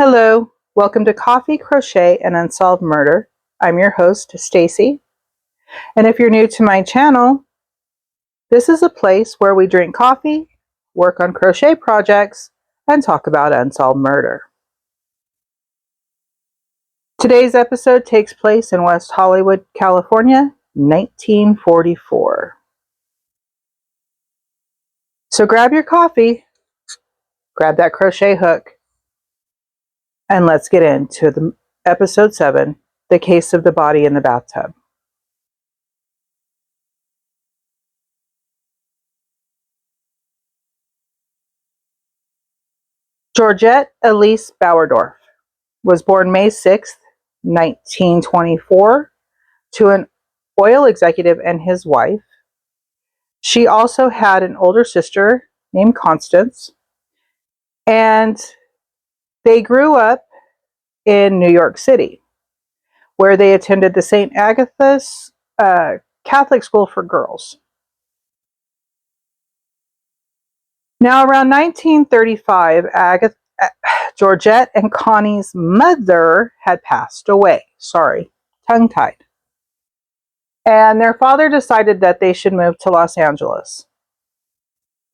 Hello, welcome to Coffee, Crochet, and Unsolved Murder. I'm your host, Stacy. And if you're new to my channel, this is a place where we drink coffee, work on crochet projects, and talk about unsolved murder. Today's episode takes place in West Hollywood, California, 1944. So grab your coffee, grab that crochet hook, and let's get into episode 7, The Case of the Body in the Bathtub. Georgette Elise Bauerdorf was born May 6, 1924, to an oil executive and his wife. She also had an older sister named Constance, and they grew up in New York City, where they attended the St. Agatha's Catholic School for Girls. Now, around 1935, Georgette and Connie's mother had passed away. Sorry, tongue-tied. And their father decided that they should move to Los Angeles.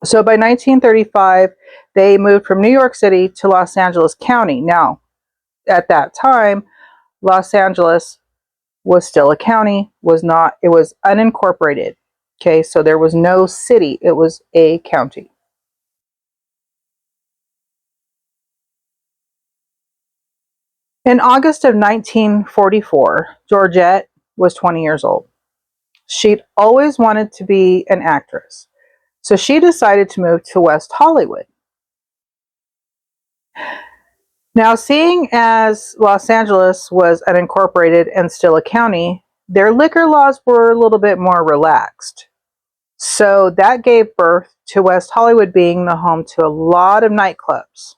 So by 1935, they moved from New York City to Los Angeles County. Now, at that time, Los Angeles was still a county, it was unincorporated. Okay, so there was no city, it was a county. In August of 1944, Georgette was 20 years old. She'd always wanted to be an actress, so she decided to move to West Hollywood. Now, seeing as Los Angeles was unincorporated and still a county, their liquor laws were a little bit more relaxed. So that gave birth to West Hollywood being the home to a lot of nightclubs.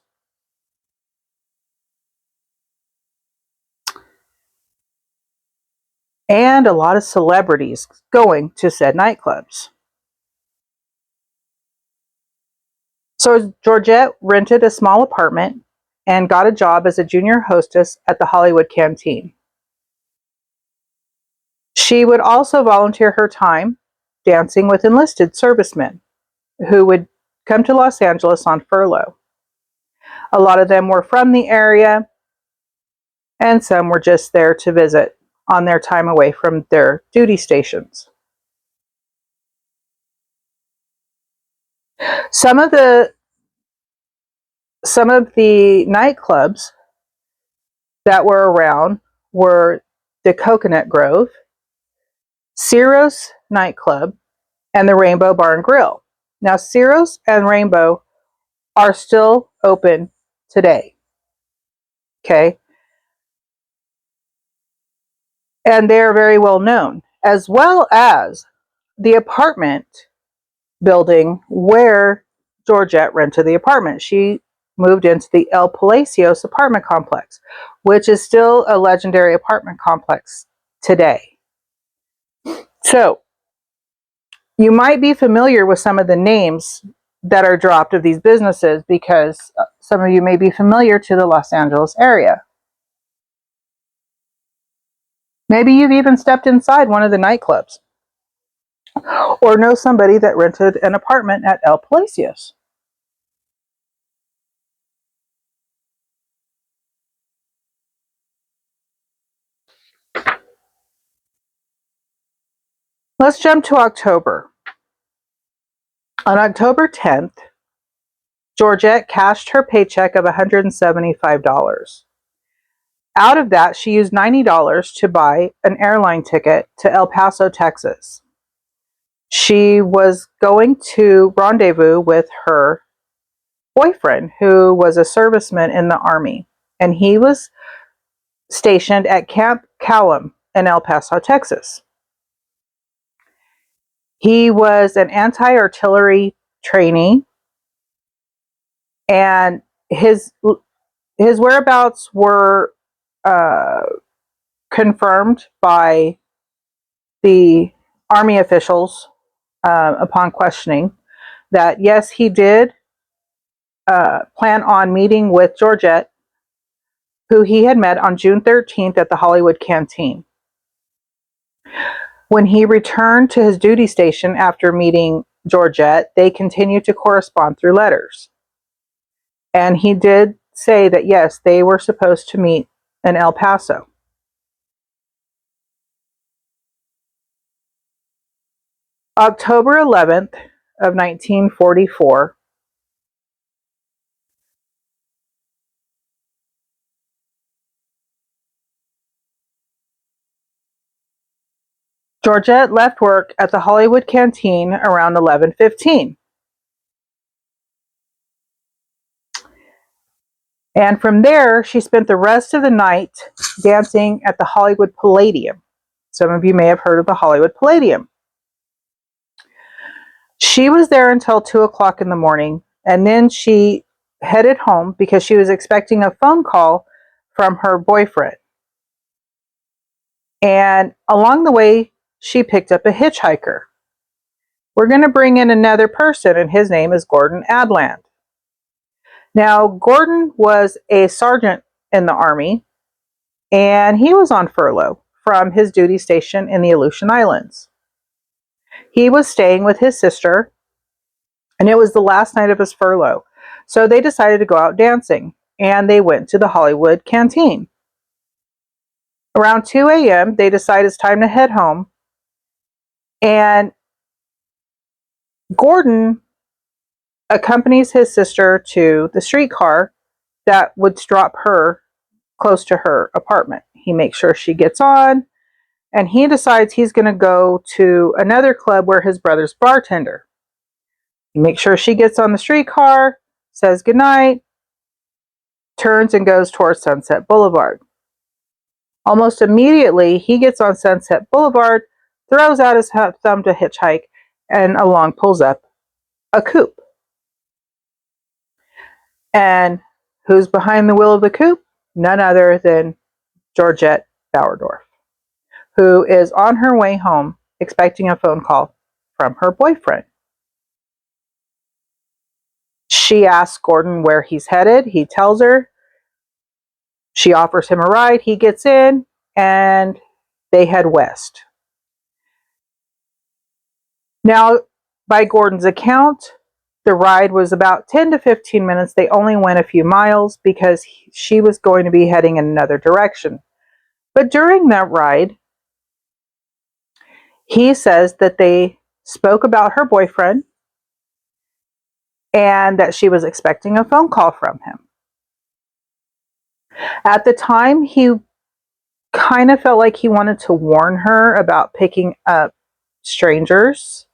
And a lot of celebrities going to said nightclubs. So Georgette rented a small apartment and got a job as a junior hostess at the Hollywood Canteen. She would also volunteer her time dancing with enlisted servicemen who would come to Los Angeles on furlough. A lot of them were from the area, and some were just there to visit on their time away from their duty stations. Some of the nightclubs that were around were the Coconut Grove, Ciro's nightclub, and the Rainbow Bar and Grill. Now, Ciro's and Rainbow are still open today. Okay? And they're very well known, as well as the apartment building where Georgette rented the apartment. She moved into the El Palacios apartment complex, which is still a legendary apartment complex today. So, you might be familiar with some of the names that are dropped of these businesses because some of you may be familiar to the Los Angeles area. Maybe you've even stepped inside one of the nightclubs or know somebody that rented an apartment at El Palacios. Let's jump to October. On October 10th, Georgette cashed her paycheck of $175. Out of that, she used $90 to buy an airline ticket to El Paso, Texas. She was going to rendezvous with her boyfriend, who was a serviceman in the Army, and he was stationed at Camp Callum in El Paso, Texas. He was an anti-artillery trainee, and his whereabouts were confirmed by the Army officials upon questioning that yes, he did plan on meeting with Georgette who he had met on June 13th at the Hollywood Canteen. When he returned to his duty station after meeting Georgette, they continued to correspond through letters. And he did say that, yes, they were supposed to meet in El Paso. October 11th of 1944, Georgette left work at the Hollywood Canteen around 11:15. And from there, she spent the rest of the night dancing at the Hollywood Palladium. Some of you may have heard of the Hollywood Palladium. She was there until 2 o'clock in the morning, and then she headed home because she was expecting a phone call from her boyfriend. And along the way, she picked up a hitchhiker. We're going to bring in another person, and his name is Gordon Adland. Now, Gordon was a sergeant in the Army, and he was on furlough from his duty station in the Aleutian Islands. He was staying with his sister, and it was the last night of his furlough. So they decided to go out dancing, and they went to the Hollywood Canteen. Around 2 a.m., they decided it's time to head home, and Gordon accompanies his sister to the streetcar that would drop her close to her apartment. He makes sure she gets on, and he decides he's going to go to another club where his brother's bartender. He makes sure she gets on the streetcar, says goodnight, turns and goes towards Sunset Boulevard. Almost immediately, he gets on Sunset Boulevard, throws out his thumb to hitchhike, and along pulls up a coupe. And who's behind the wheel of the coupe? None other than Georgette Bauerdorf, who is on her way home expecting a phone call from her boyfriend. She asks Gordon where he's headed. He tells her. She offers him a ride. He gets in, and they head west. Now, by Gordon's account, the ride was about 10 to 15 minutes. They only went a few miles because she was going to be heading in another direction. But during that ride, he says that they spoke about her boyfriend and that she was expecting a phone call from him. At the time, he kind of felt like he wanted to warn her about picking up strangers.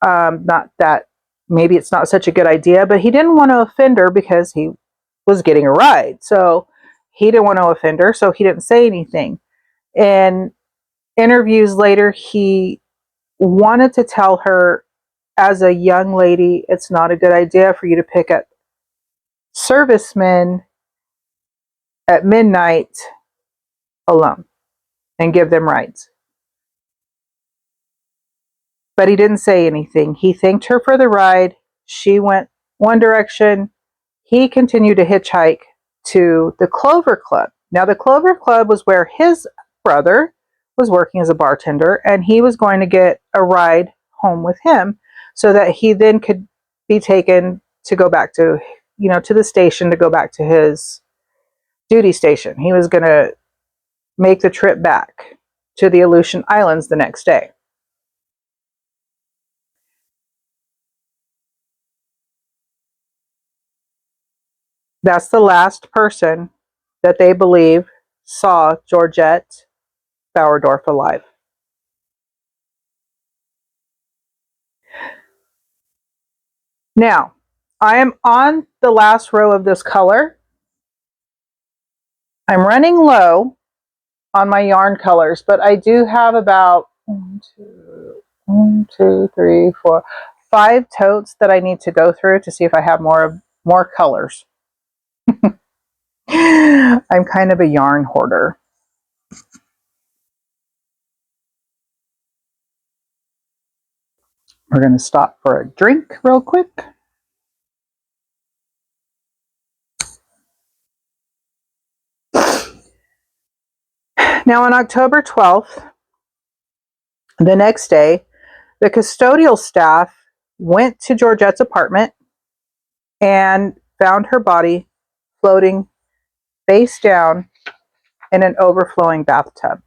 Not that maybe it's not such a good idea, but he didn't want to offend her because he was getting a ride. So he didn't want to offend her, so he didn't say anything. In interviews later, he wanted to tell her, as a young lady, it's not a good idea for you to pick up servicemen at midnight alone and give them rides. But he didn't say anything. He thanked her for the ride. She went one direction. He continued to hitchhike to the Clover Club. Now, the Clover Club was where his brother was working as a bartender, and he was going to get a ride home with him so that he then could be taken to go back to, to the station, to go back to his duty station. He was going to make the trip back to the Aleutian Islands the next day. That's the last person that they believe saw Georgette Bauerdorf alive. Now, I am on the last row of this color. I'm running low on my yarn colors, but I do have about 5 totes that I need to go through to see if I have more colors. I'm kind of a yarn hoarder. We're going to stop for a drink real quick. Now, on October 12th, the next day, the custodial staff went to Georgette's apartment and found her body floating face down in an overflowing bathtub.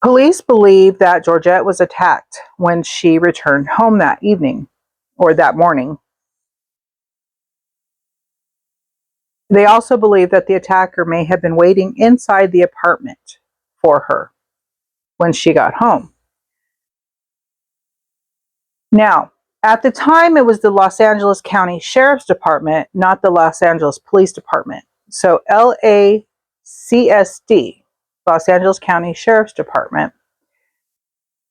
Police believe that Georgette was attacked when she returned home that evening or that morning. They also believe that the attacker may have been waiting inside the apartment for her when she got home. Now, at the time, it was the Los Angeles County Sheriff's Department, not the Los Angeles Police Department. So LACSD, Los Angeles County Sheriff's Department,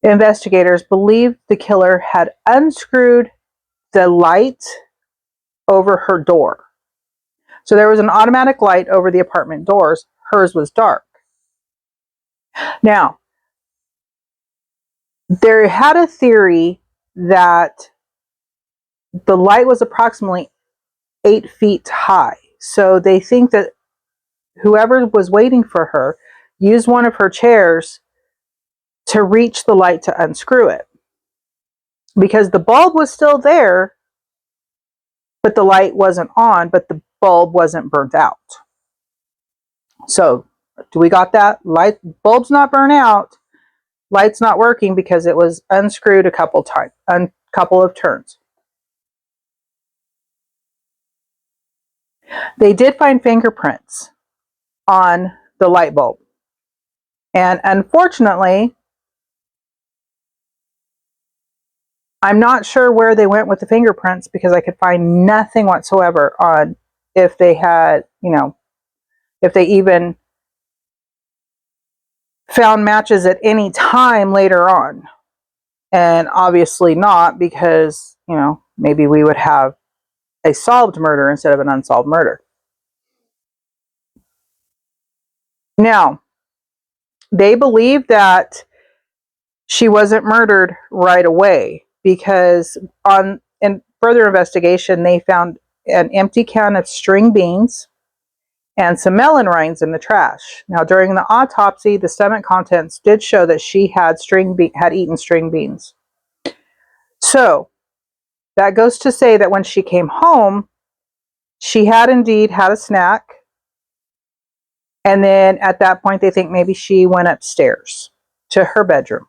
investigators believed the killer had unscrewed the light over her door. So there was an automatic light over the apartment doors. Hers was dark. Now, there had a theory that the light was approximately 8 feet high. So they think that whoever was waiting for her used one of her chairs to reach the light to unscrew it. Because the bulb was still there, but the light wasn't on, but the bulb wasn't burnt out. So, do we got that? Light bulb's not burnt out, light's not working because it was unscrewed a couple of turns. They did find fingerprints on the light bulb. And unfortunately, I'm not sure where they went with the fingerprints because I could find nothing whatsoever on if they had, if they even found matches at any time later on. And obviously not because, maybe we would have a solved murder instead of an unsolved murder. Now, they believe that she wasn't murdered right away because in further investigation, they found an empty can of string beans and some melon rinds in the trash. Now, during the autopsy, the stomach contents did show that she had eaten string beans. So, that goes to say that when she came home, she had indeed had a snack. And then at that point, they think maybe she went upstairs to her bedroom.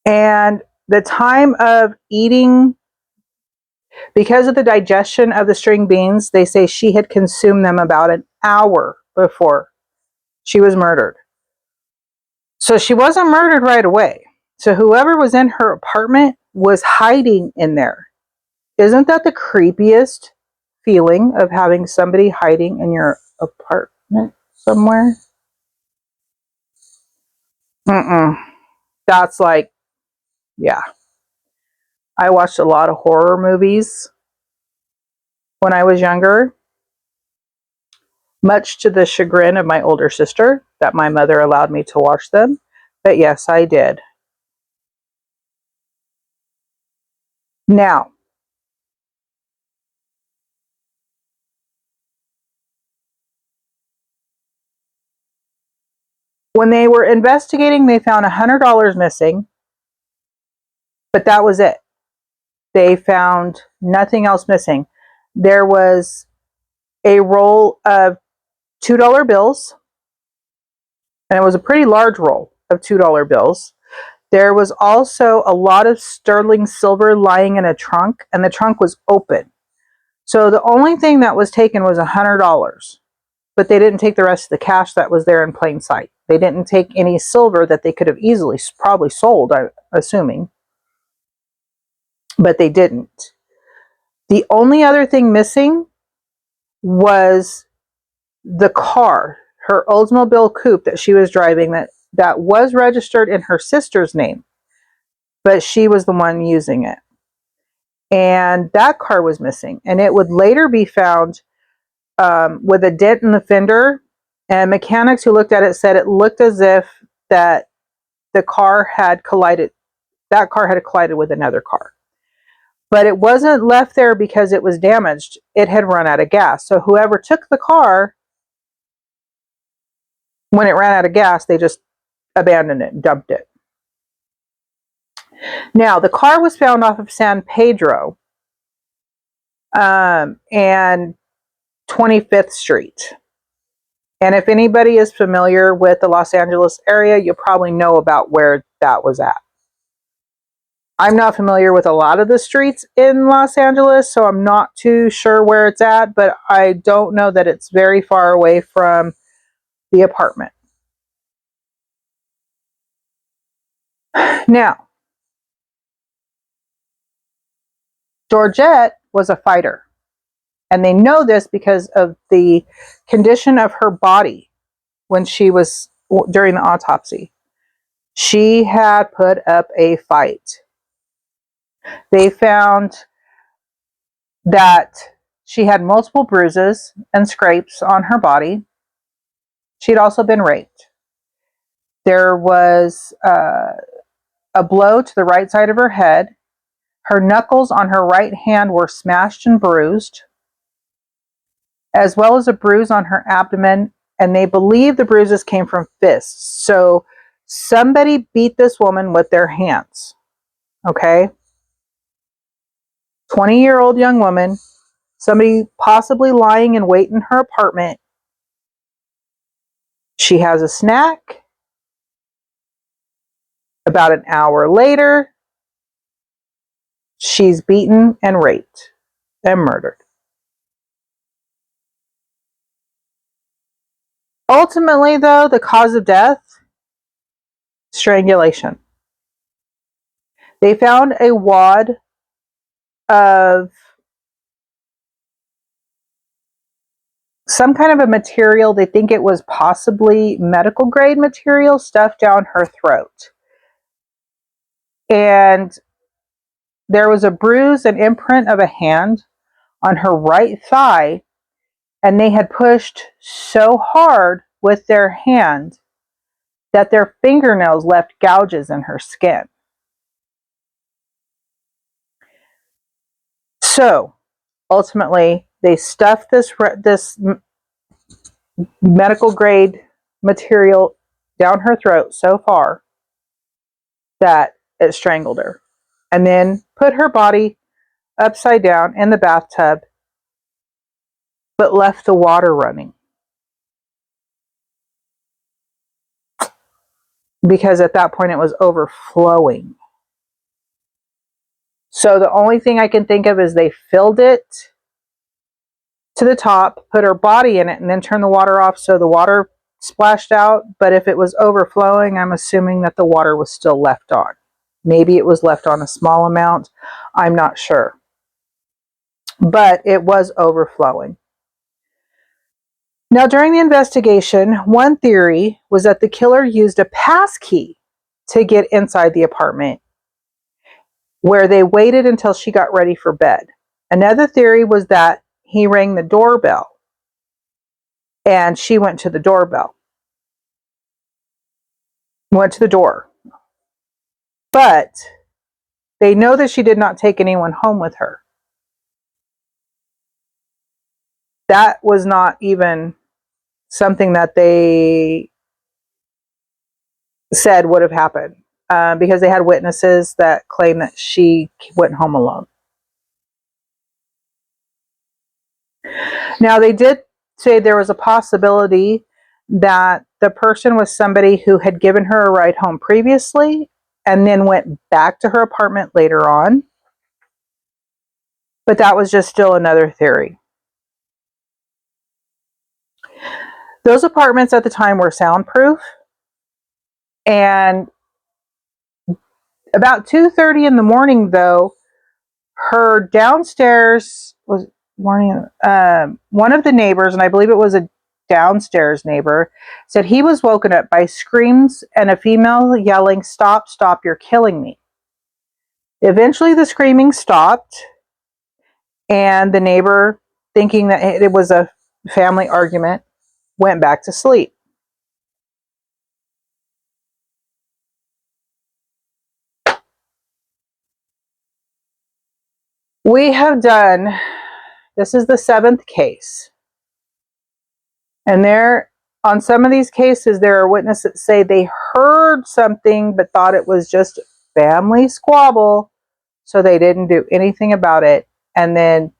And the time of eating, because of the digestion of the string beans, they say she had consumed them about an hour before she was murdered. So she wasn't murdered right away. So whoever was in her apartment was hiding in there. Isn't that the creepiest feeling of having somebody hiding in your apartment somewhere? That's like, yeah. I watched a lot of horror movies when I was younger, much to the chagrin of my older sister that my mother allowed me to watch them. But yes, I did. Now, when they were investigating, they found $100 missing, but that was it. They found nothing else missing. There was a roll of $2 bills, and it was a pretty large roll of $2 bills. There was also a lot of sterling silver lying in a trunk, and the trunk was open. So the only thing that was taken was $100, but they didn't take the rest of the cash that was there in plain sight. They didn't take any silver that they could have easily probably sold, I'm assuming, but they didn't. The only other thing missing was the car, her Oldsmobile coupe that she was driving that was registered in her sister's name, but she was the one using it. And that car was missing, and it would later be found with a dent in the fender, and mechanics who looked at it said it looked as if that the car had collided. That car had collided with another car. But it wasn't left there because it was damaged. It had run out of gas. So whoever took the car, when it ran out of gas, they just abandoned it, dumped it. Now, the car was found off of San Pedro and 25th Street. And if anybody is familiar with the Los Angeles area, you probably know about where that was at. I'm not familiar with a lot of the streets in Los Angeles, so I'm not too sure where it's at, but I don't know that it's very far away from the apartment. Now, Georgette was a fighter, and they know this because of the condition of her body when she was during the autopsy. She had put up a fight. They found that she had multiple bruises and scrapes on her body. She'd also been raped. There was a blow to the right side of her head. Her knuckles on her right hand were smashed and bruised, as well as a bruise on her abdomen, and they believe the bruises came from fists. So somebody beat this woman with their hands. Okay? 20-year-old young woman, somebody possibly lying in wait in her apartment. She has a snack. About an hour later, she's beaten and raped and murdered. Ultimately, though, the cause of death, strangulation. They found a wad of some kind of a material. They think it was possibly medical grade material stuffed down her throat. And there was a bruise and imprint of a hand on her right thigh, and they had pushed so hard with their hand that their fingernails left gouges in her skin. So ultimately, they stuffed this medical grade material down her throat so far that it strangled her, and then put her body upside down in the bathtub, but left the water running. Because at that point it was overflowing. So the only thing I can think of is they filled it to the top, put her body in it, and then turned the water off so the water splashed out. But if it was overflowing, I'm assuming that the water was still left on. Maybe it was left on a small amount. I'm not sure. But it was overflowing. Now, during the investigation, one theory was that the killer used a pass key to get inside the apartment, where they waited until she got ready for bed. Another theory was that he rang the doorbell and she went to the doorbell. Went to the door. But they know that she did not take anyone home with her. That was not even something that they said would have happened, because they had witnesses that claimed that she went home alone. Now, they did say there was a possibility that the person was somebody who had given her a ride home previously and then went back to her apartment later on. But that was just still another theory. Those apartments at the time were soundproof, and about 2:30 in the morning, though, her downstairs was morning. One of the neighbors, and I believe it was a downstairs neighbor, said he was woken up by screams and a female yelling, "Stop, stop, you're killing me." Eventually the screaming stopped, and the neighbor, thinking that it was a family argument, went back to sleep. We have done, this is the 7th case. And on some of these cases, there are witnesses that say they heard something but thought it was just family squabble, so they didn't do anything about it. And then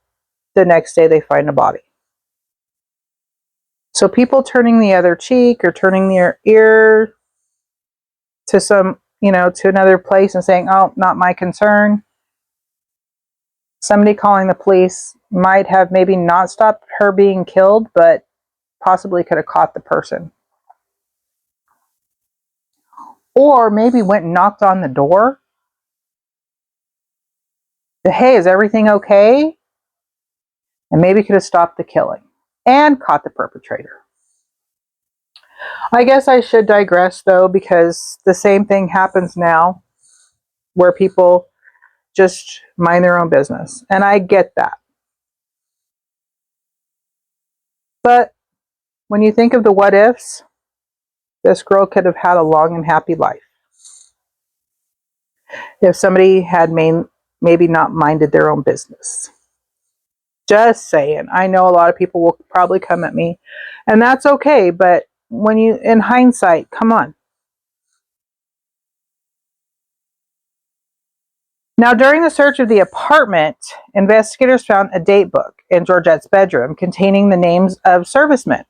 the next day they find a body. So people turning the other cheek or turning their ear to to another place and saying, oh, not my concern. Somebody calling the police might have maybe not stopped her being killed, but possibly could have caught the person. Or maybe went and knocked on the door. Hey, is everything okay? And maybe could have stopped the killing and caught the perpetrator. I guess I should digress though, because the same thing happens now where people just mind their own business. And I get that. But when you think of the what ifs, this girl could have had a long and happy life. If somebody had maybe not minded their own business. Just saying. I know a lot of people will probably come at me, and that's okay, but in hindsight, come on. Now, during the search of the apartment, investigators found a date book in Georgette's bedroom containing the names of servicemen.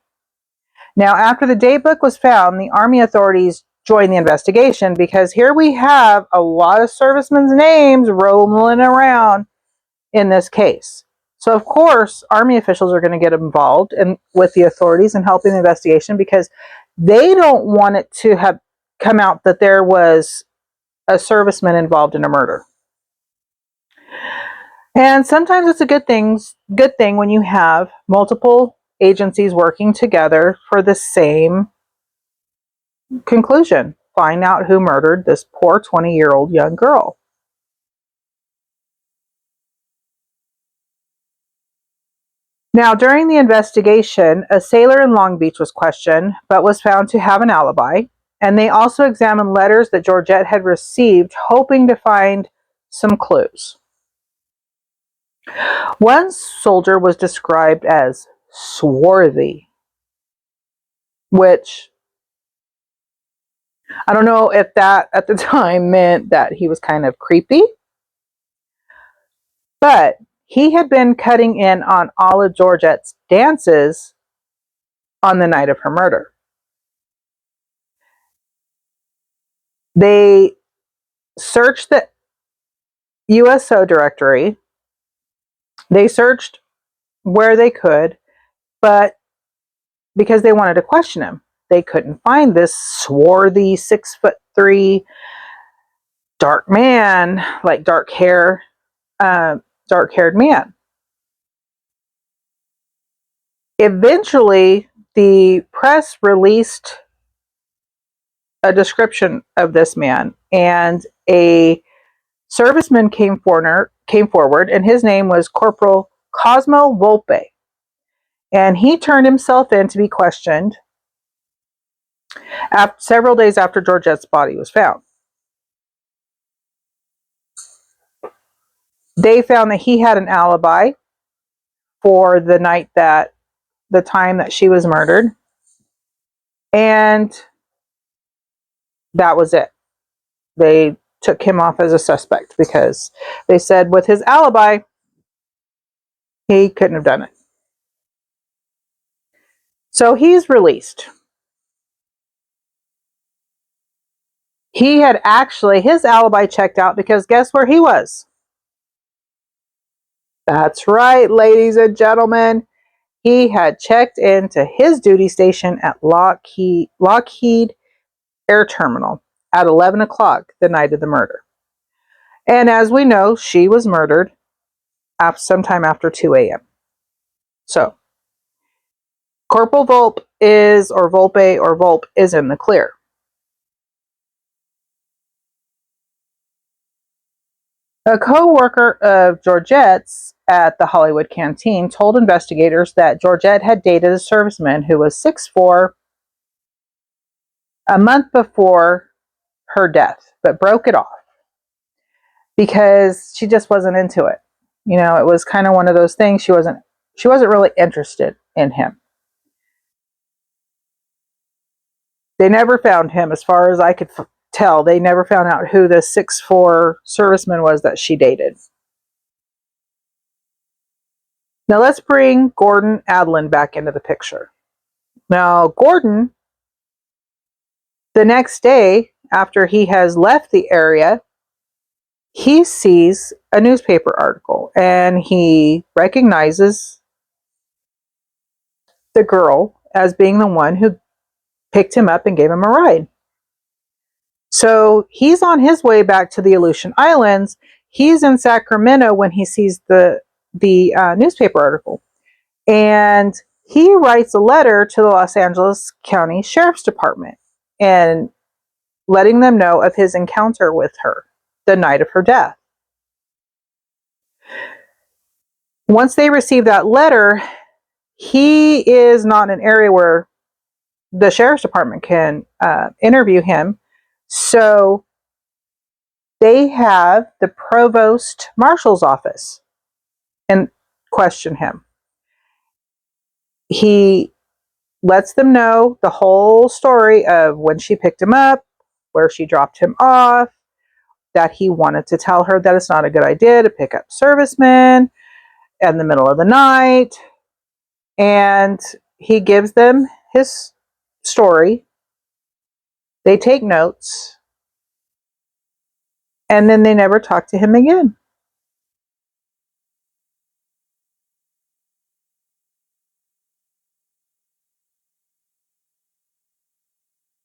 Now, after the date book was found, the Army authorities joined the investigation because here we have a lot of servicemen's names rolling around in this case. So, of course, Army officials are going to get involved with the authorities and helping the investigation because they don't want it to have come out that there was a serviceman involved in a murder. And sometimes it's a good thing when you have multiple agencies working together for the same conclusion. Find out who murdered this poor 20-year-old young girl. Now, during the investigation, a sailor in Long Beach was questioned, but was found to have an alibi. And they also examined letters that Georgette had received, hoping to find some clues. One soldier was described as swarthy, which I don't know if that at the time meant that he was kind of creepy, but he had been cutting in on all of Georgette's dances on the night of her murder. They searched the USO directory. They searched where they could, but because they wanted to question him, they couldn't find this swarthy 6'3" dark man, like dark-haired man. Eventually, the press released a description of this man, and a serviceman came forward, and his name was Corporal Cosmo Volpe. And he turned himself in to be questioned several days after Georgette's body was found. They found that he had an alibi for the time that she was murdered. And that was it. They took him off as a suspect because they said with his alibi, he couldn't have done it. So he's released. He had his alibi checked out because guess where he was? That's right, ladies and gentlemen. He had checked into his duty station at Lockheed Air Terminal at 11 o'clock the night of the murder. And as we know, she was murdered sometime after 2 a.m. So, Corporal Volpe is in the clear. A co-worker of Georgette's at the Hollywood canteen told investigators that Georgette had dated a serviceman who was 6'4" a month before her death, but broke it off because she just wasn't into it. You know, it was kind of one of those things. She wasn't really interested in him. They never found him, as far as I could tell. They never found out who the 6'4" serviceman was that she dated. Now let's bring Gordon Adlin back into the picture. Now, Gordon, the next day after he has left the area, he sees a newspaper article and he recognizes the girl as being the one who picked him up and gave him a ride. So he's on his way back to the Aleutian Islands. He's in Sacramento when he sees the newspaper article. And he writes a letter to the Los Angeles County Sheriff's Department and letting them know of his encounter with her the night of her death. Once they receive that letter, he is not in an area where the Sheriff's Department can interview him. So they have the Provost Marshal's office and question him. He lets them know the whole story of when she picked him up, where she dropped him off, that he wanted to tell her that it's not a good idea to pick up servicemen in the middle of the night. And he gives them his story. They take notes. And then they never talk to him again.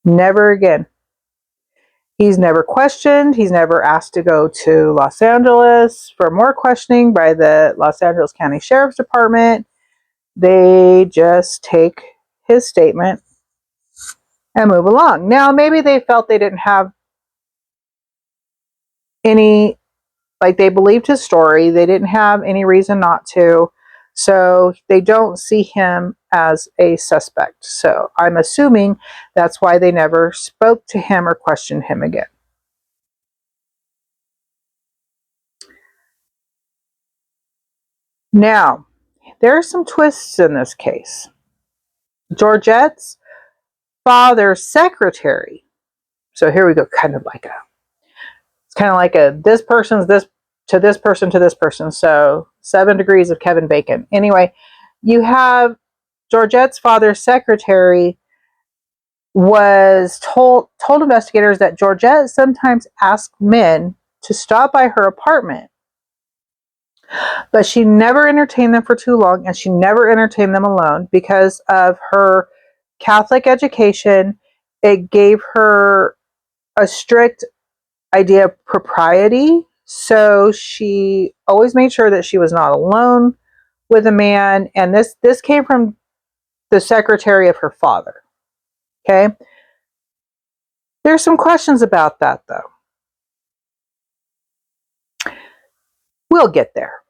Never again. He's never questioned. He's never asked to go to Los Angeles for more questioning by the Los Angeles County Sheriff's Department. They just take his statement and move along. Now, maybe they felt they didn't have any, like they believed his story. They didn't have any reason not to. So they don't see him as a suspect. So I'm assuming that's why they never spoke to him or questioned him again. Now, there are some twists in this case. Georgette's father's secretary. So here we go, it's kind of like a this person's this to this person to this person. So 7 degrees of Kevin Bacon. Anyway, you have Georgette's father's secretary was told investigators that Georgette sometimes asked men to stop by her apartment, but she never entertained them for too long, and she never entertained them alone because of her Catholic education. It gave her a strict idea of propriety, so she always made sure that she was not alone with a man. And this came from the secretary of her father. Okay, there's some questions about that though. We'll get there.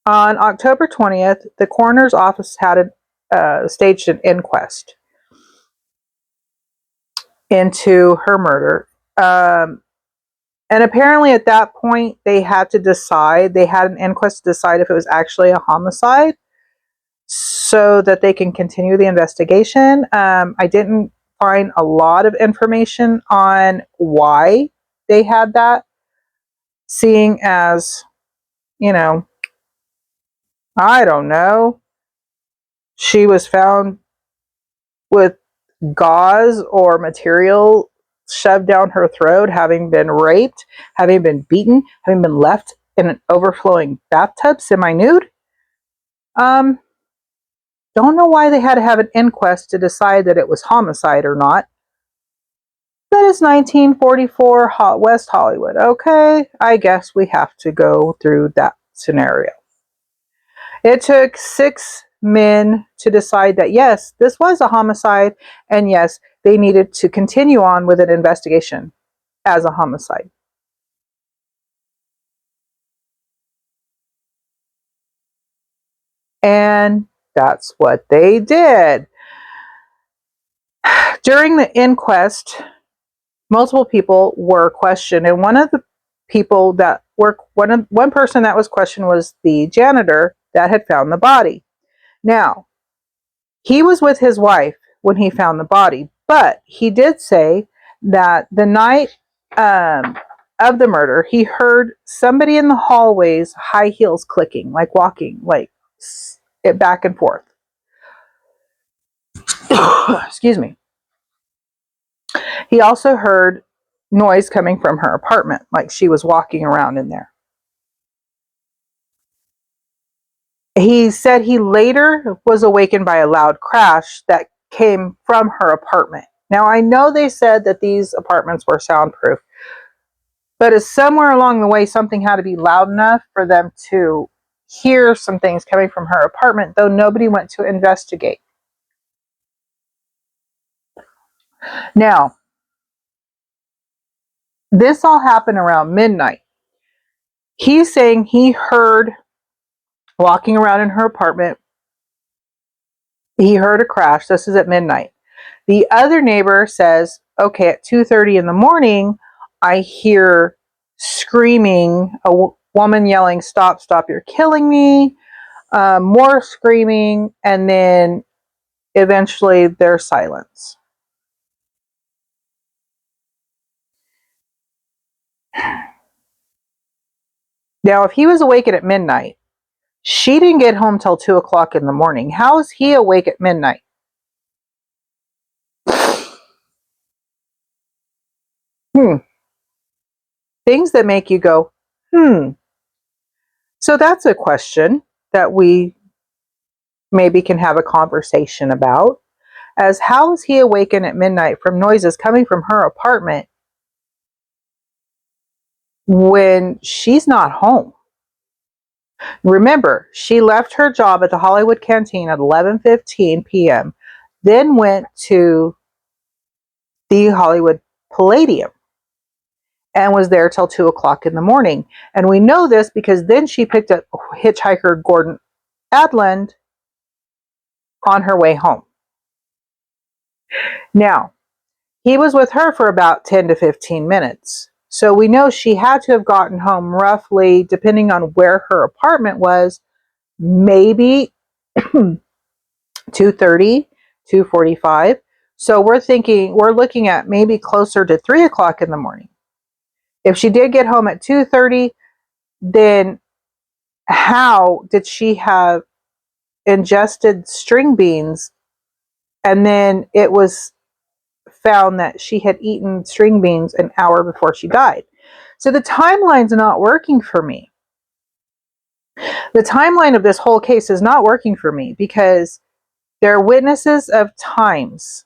On October 20th, the coroner's office had staged an inquest into her murder. And apparently at that point, they had an inquest to decide if it was actually a homicide so that they can continue the investigation. I didn't find a lot of information on why they had that, seeing as, I don't know, she was found with gauze or material shoved down her throat, having been raped, having been beaten, having been left in an overflowing bathtub semi-nude. Don't know why they had to have an inquest to decide that it was homicide or not. That is 1944 West Hollywood. Okay, I guess we have to go through that scenario. It took 6 men to decide that yes, this was a homicide, and yes, they needed to continue on with an investigation as a homicide. And that's what they did. During the inquest, multiple people were questioned, and one of the people that were one person that was questioned was the janitor that had found the body. Now, he was with his wife when he found the body, but he did say that the night of the murder, he heard somebody in the hallways, high heels clicking, like walking, like it back and forth. Excuse me. He also heard noise coming from her apartment, like she was walking around in there. He said he later was awakened by a loud crash that came from her apartment. Now, I know they said that these apartments were soundproof, but as somewhere along the way, something had to be loud enough for them to hear some things coming from her apartment, though nobody went to investigate. Now, this all happened around midnight. He's saying he heard walking around in her apartment, he heard a crash. This is at midnight. The other neighbor says, okay, at 2:30 in the morning, I hear screaming, a woman yelling, stop, stop, you're killing me. More screaming, and then eventually there's silence. Now, if he was awakened at midnight, she didn't get home till 2 o'clock in the morning. How is he awake at midnight? Things that make you go, So that's a question that we maybe can have a conversation about, as how is he awakened at midnight from noises coming from her apartment when she's not home? Remember, she left her job at the Hollywood Canteen at 11:15 p.m., then went to the Hollywood Palladium and was there till 2 o'clock in the morning. And we know this because then she picked up hitchhiker Gordon Adland on her way home. Now, he was with her for about 10 to 15 minutes. So we know she had to have gotten home roughly, depending on where her apartment was, maybe 2:30, 2:45. So we're looking at maybe closer to 3 o'clock in the morning. If she did get home at 2:30, then how did she have ingested string beans and then it was found that she had eaten string beans an hour before she died? So the timeline's not working for me. The timeline of this whole case is not working for me because there are witnesses of times,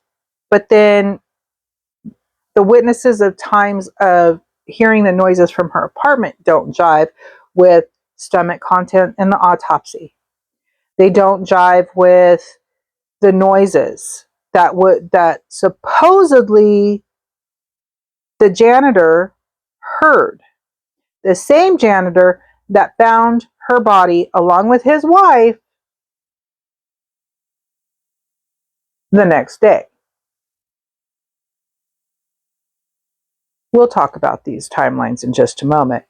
but then the witnesses of times of hearing the noises from her apartment don't jive with stomach content in the autopsy. They don't jive with the noises that supposedly the janitor heard. The same janitor that found her body along with his wife the next day. We'll talk about these timelines in just a moment.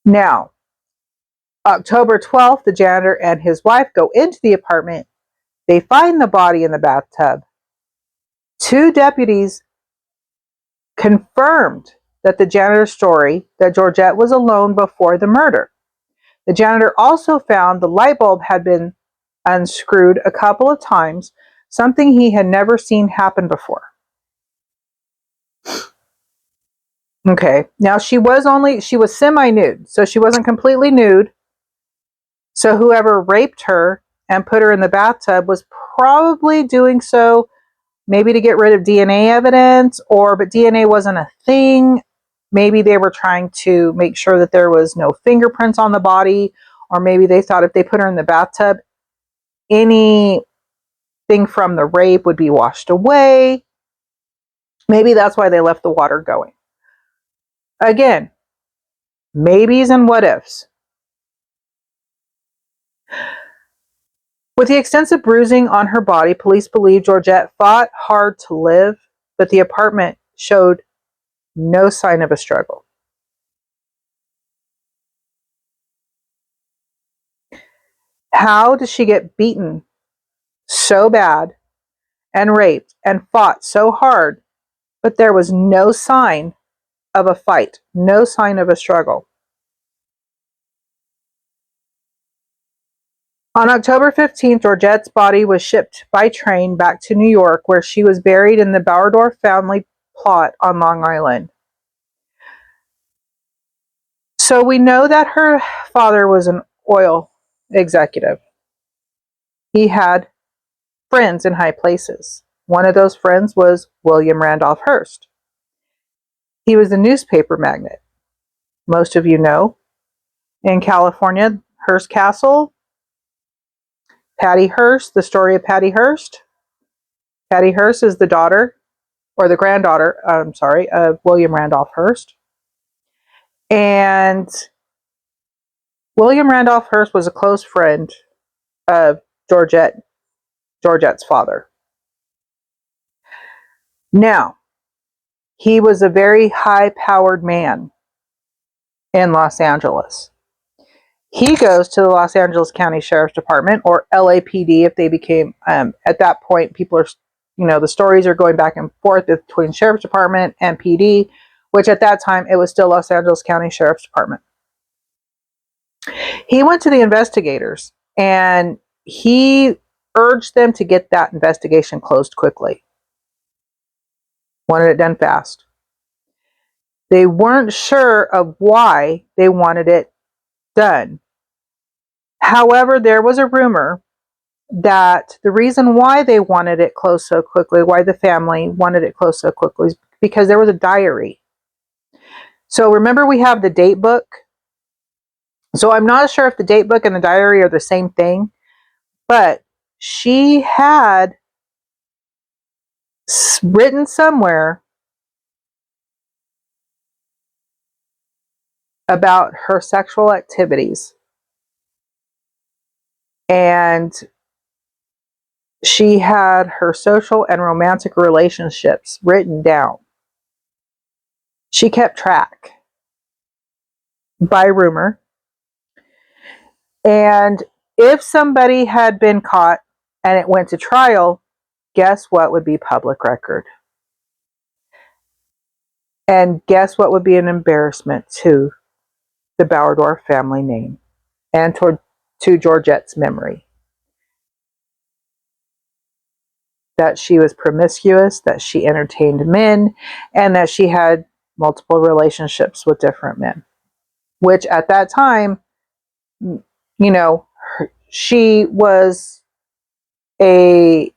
Now, October 12th, the janitor and his wife go into the apartment. They find the body in the bathtub. 2 deputies confirmed that the janitor's story that Georgette was alone before the murder. The janitor also found the light bulb had been unscrewed a couple of times, something he had never seen happen before. Okay, now she was semi-nude, so she wasn't completely nude. So whoever raped her and put her in the bathtub was probably doing so maybe to get rid of DNA evidence, but DNA wasn't a thing. Maybe they were trying to make sure that there was no fingerprints on the body, or maybe they thought if they put her in the bathtub, anything from the rape would be washed away. Maybe that's why they left the water going. Again, maybes and what ifs. With the extensive bruising on her body, police believe Georgette fought hard to live, but the apartment showed no sign of a struggle. How did she get beaten so bad and raped and fought so hard, but there was no sign of a fight, no sign of a struggle? On October 15th, Georgette's body was shipped by train back to New York, where she was buried in the Bauerdorf family plot on Long Island. So we know that her father was an oil executive. He had friends in high places. One of those friends was William Randolph Hearst. He was a newspaper magnate. Most of you know, in California, Hearst Castle, Patty Hearst, the story of Patty Hearst. Patty Hearst is the daughter, or the granddaughter, of William Randolph Hearst. And William Randolph Hearst was a close friend of Georgette's father. Now, he was a very high-powered man in Los Angeles. He goes to the Los Angeles County Sheriff's Department, or LAPD if they became, at that point, people are, the stories are going back and forth between Sheriff's Department and PD, which at that time, it was still Los Angeles County Sheriff's Department. He went to the investigators, and he urged them to get that investigation closed quickly. Wanted it done fast. They weren't sure of why they wanted it done. However, there was a rumor that the reason why they wanted it closed so quickly, why the family wanted it closed so quickly, is because there was a diary. So remember, we have the date book. So I'm not sure if the date book and the diary are the same thing, but she had written somewhere about her sexual activities, and she had her social and romantic relationships written down. She kept track by rumor. And if somebody had been caught and it went to trial, guess what would be public record? And guess what would be an embarrassment to the Bauerdorf family name and to Georgette's memory? That she was promiscuous, that she entertained men, and that she had multiple relationships with different men. Which at that time, she was a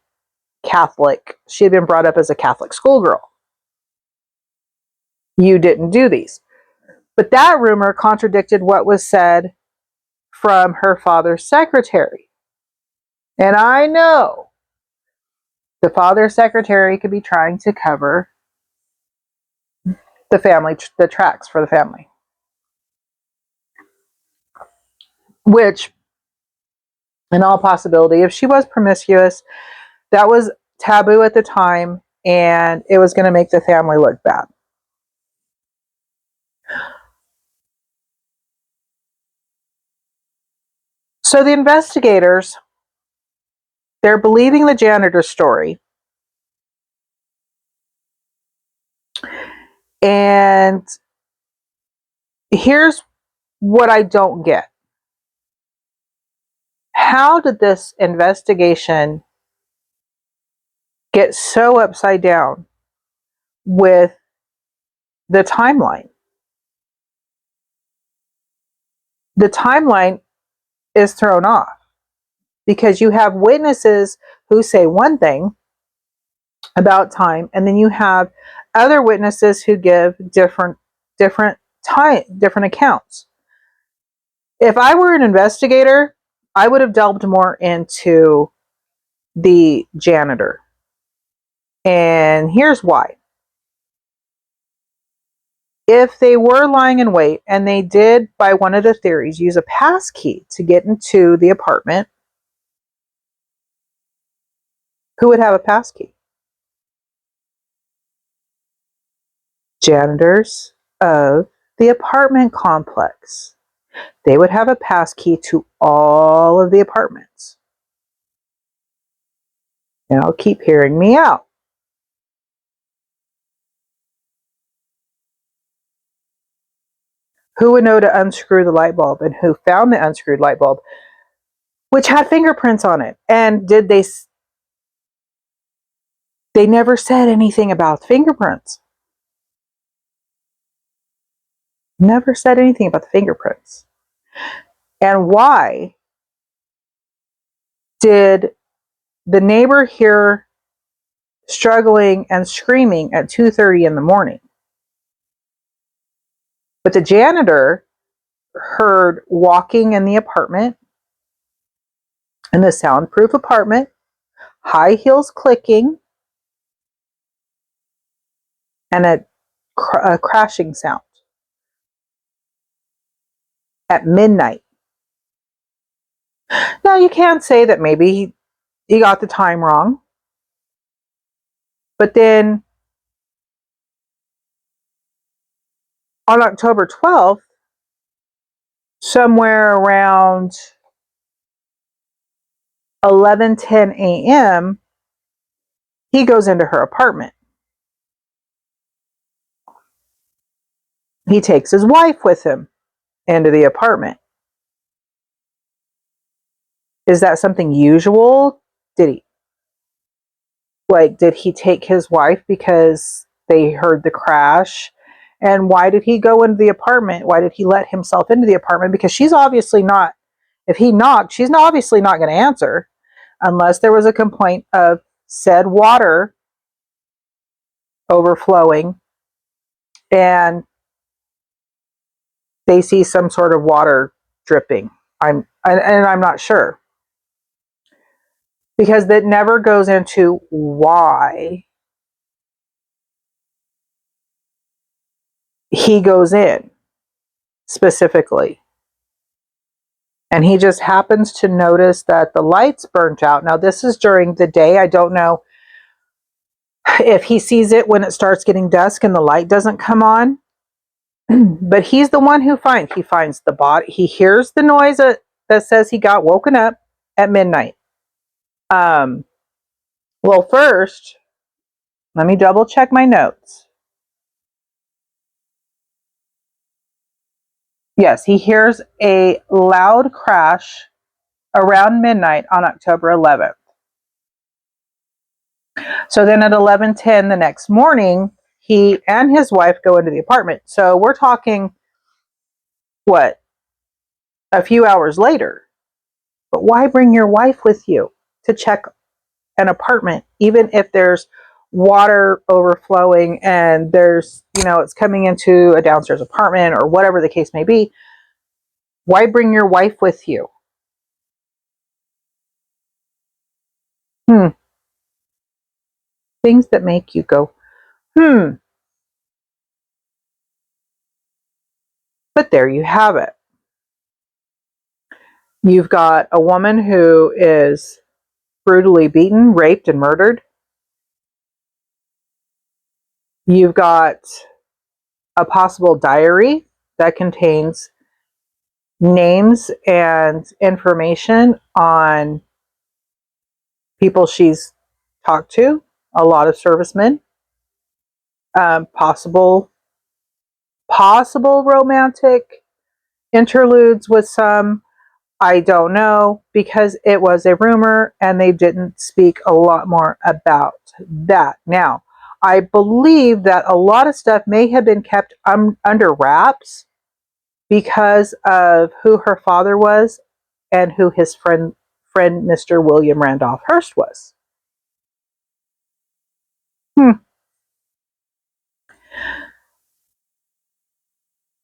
Catholic. She had been brought up as a Catholic schoolgirl. You didn't do these. But that rumor contradicted what was said from her father's secretary. And I know the father's secretary could be trying to cover the tracks for the family. Which, in all possibility, if she was promiscuous, that was taboo at the time, and it was going to make the family look bad. So the investigators, they're believing the janitor's story. And here's what I don't get. How did this investigation get so upside down with the timeline? The timeline is thrown off because you have witnesses who say one thing about time, and then you have other witnesses who give different accounts. If I were an investigator, I would have delved more into the janitor. And here's why. If they were lying in wait, and they did, by one of the theories, use a pass key to get into the apartment, who would have a pass key? Janitors of the apartment complex. They would have a pass key to all of the apartments. Now keep hearing me out. Who would know to unscrew the light bulb, and who found the unscrewed light bulb, which had fingerprints on it? And did they never said anything about fingerprints. Never said anything about the fingerprints. And why did the neighbor hear struggling and screaming at 2:30 in the morning, but the janitor heard walking in the apartment, in the soundproof apartment, high heels clicking, and a crashing sound at midnight? Now, you can't say that maybe he got the time wrong, but then on October 12th, somewhere around 11:10 a.m., he goes into her apartment. He takes his wife with him into the apartment. Is that something usual? Did he take his wife because they heard the crash? And why did he go into the apartment? Why did he let himself into the apartment? Because she's obviously not, if he knocked, she's obviously not going to answer unless there was a complaint of said water overflowing and they see some sort of water dripping. I'm not sure, because that never goes into why he goes in specifically. And he just happens to notice that the lights burnt out. Now, this is during the day. I don't know if he sees it when it starts getting dusk and the light doesn't come on. But he's the one who finds the body. He hears the noise that says he got woken up at midnight. Well, first, let me double check my notes. Yes, he hears a loud crash around midnight on October 11th. So then at 11:10 the next morning, he and his wife go into the apartment. So we're talking, what, a few hours later. But why bring your wife with you to check an apartment, even if there's water overflowing and there's, it's coming into a downstairs apartment or whatever the case may be? Why bring your wife with you? Things that make you go, But there you have it. You've got a woman who is brutally beaten, raped, and murdered. You've got a possible diary that contains names and information on people she's talked to, a lot of servicemen, possible romantic interludes with some. I don't know, because it was a rumor and they didn't speak a lot more about that. Now, I believe that a lot of stuff may have been kept under wraps because of who her father was and who his friend Mr. William Randolph Hearst was.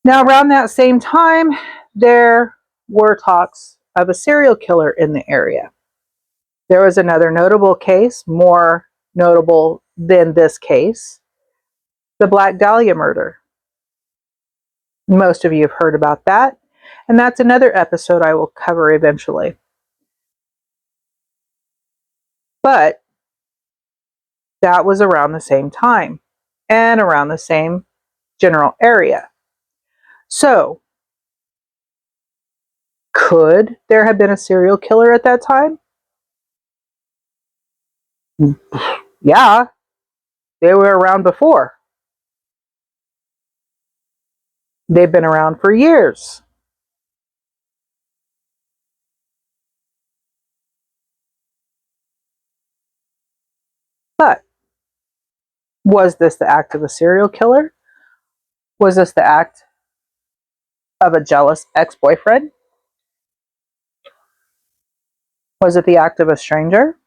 Now, around that same time, there were talks of a serial killer in the area. There was another notable case, more notable than this case, the Black Dahlia murder. Most of you have heard about that, and that's another episode I will cover eventually. But that was around the same time and around the same general area. So, could there have been a serial killer at that time? Yeah, they were around before. They've been around for years. But was this the act of a serial killer? Was this the act of a jealous ex-boyfriend? Was it the act of a stranger?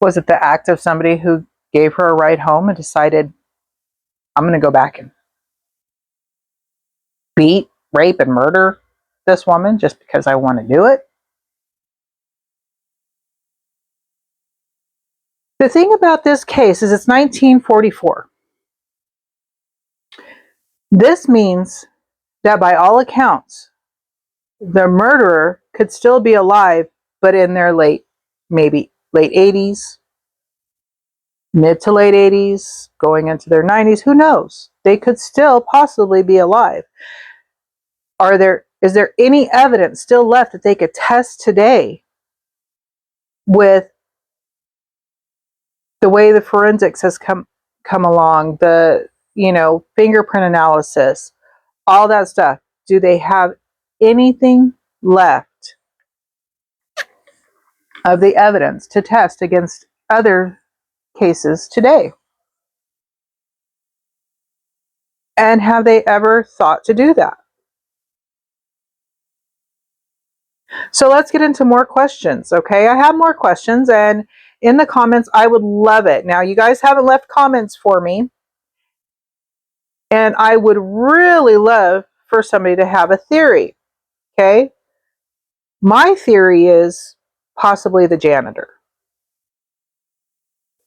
Was it the act of somebody who gave her a ride home and decided, I'm going to go back and beat, rape, and murder this woman just because I want to do it? The thing about this case is it's 1944. This means that by all accounts, the murderer could still be alive, but in their maybe late 80s, mid to late 80s, going into their 90s, who knows? They could still possibly be alive. Is there any evidence still left that they could test today with the way the forensics has come along, the fingerprint analysis, all that stuff? Do they have anything left of the evidence to test against other cases today? And have they ever thought to do that? So let's get into more questions, okay? I have more questions, and in the comments, I would love it. Now, you guys haven't left comments for me, and I would really love for somebody to have a theory, okay? My theory is possibly the janitor,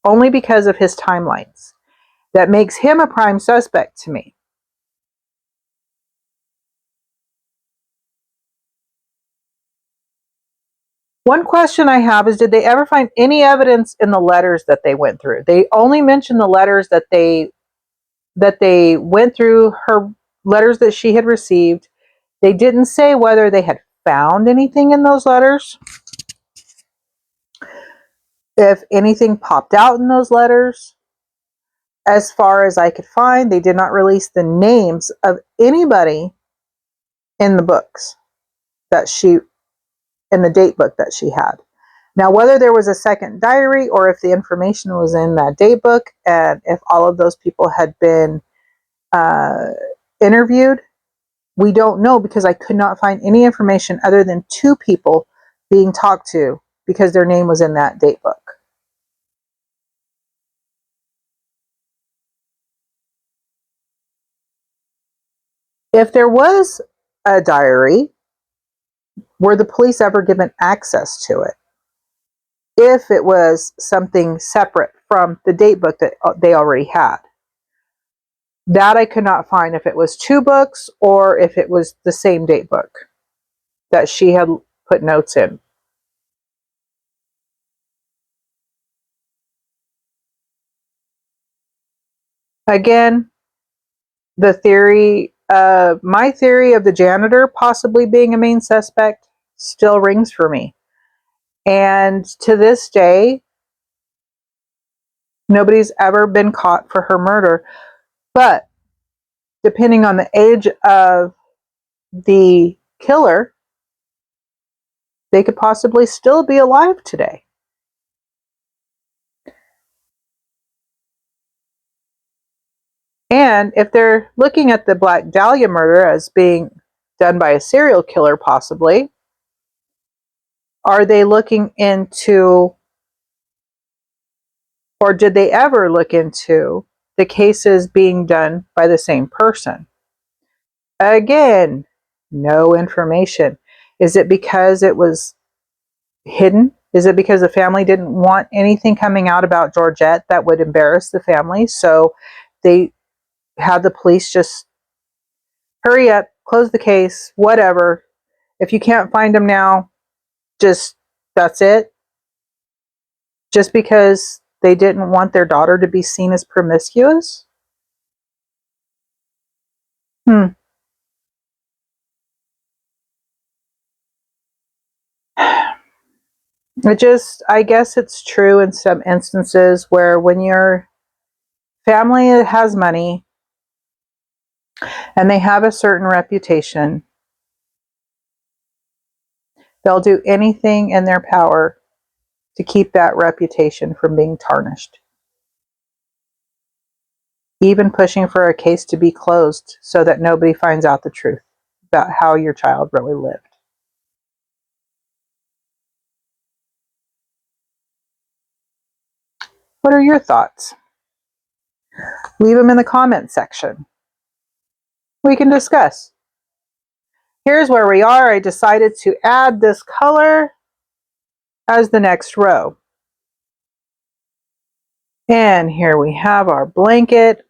only because of his timelines. That makes him a prime suspect to me. One question I have is, did they ever find any evidence in the letters that they went through? They only mentioned the letters that they went through, her letters that she had received. They didn't say whether they had found anything in those letters, if anything popped out in those letters. As far as I could find, they did not release the names of anybody in the books in the date book that she had. Now, whether there was a second diary or if the information was in that date book and if all of those people had been interviewed, we don't know, because I could not find any information other than 2 people being talked to because their name was in that date book. If there was a diary, were the police ever given access to it? If it was something separate from the date book that they already had. That I could not find, if it was 2 books or if it was the same date book that she had put notes in. Again, my theory of the janitor possibly being a main suspect still rings for me. And to this day, nobody's ever been caught for her murder. But depending on the age of the killer, they could possibly still be alive today. And if they're looking at the Black Dahlia murder as being done by a serial killer, possibly, are they looking into, or did they ever look into, the cases being done by the same person? Again, no information. Is it because it was hidden? Is it because the family didn't want anything coming out about Georgette that would embarrass the family? So they have the police just hurry up, close the case, whatever. If you can't find them now, just that's it. Just because they didn't want their daughter to be seen as promiscuous? Hmm. I guess it's true in some instances where when your family has money and they have a certain reputation, they'll do anything in their power to keep that reputation from being tarnished. Even pushing for a case to be closed so that nobody finds out the truth about how your child really lived. What are your thoughts? Leave them in the comments section. We can discuss. Here's where we are. I decided to add this color as the next row. And here we have our blanket.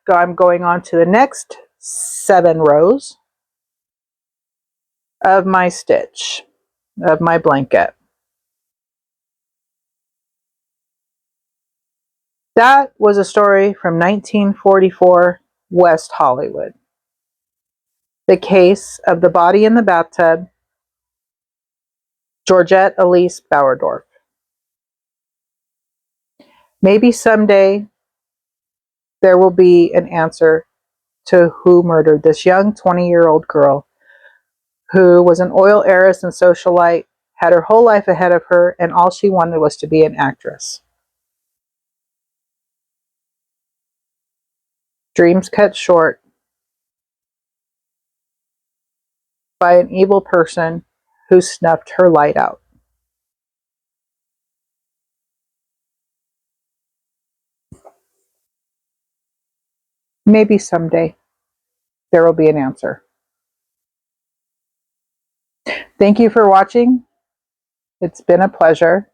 I'm going on to the next 7 rows of my stitch, of my blanket. That was a story from 1944 West Hollywood. The case of the body in the bathtub, Georgette Elise Bauerdorf. Maybe someday there will be an answer to who murdered this young 20-year-old girl who was an oil heiress and socialite, had her whole life ahead of her, and all she wanted was to be an actress. Dreams cut short by an evil person who snuffed her light out. Maybe someday there will be an answer. Thank you for watching. It's been a pleasure.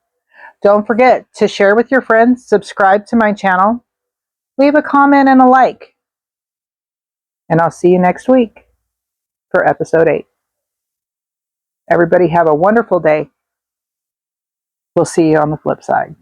Don't forget to share with your friends, subscribe to my channel, leave a comment and a like. And I'll see you next week for episode 8. Everybody have a wonderful day. We'll see you on the flip side.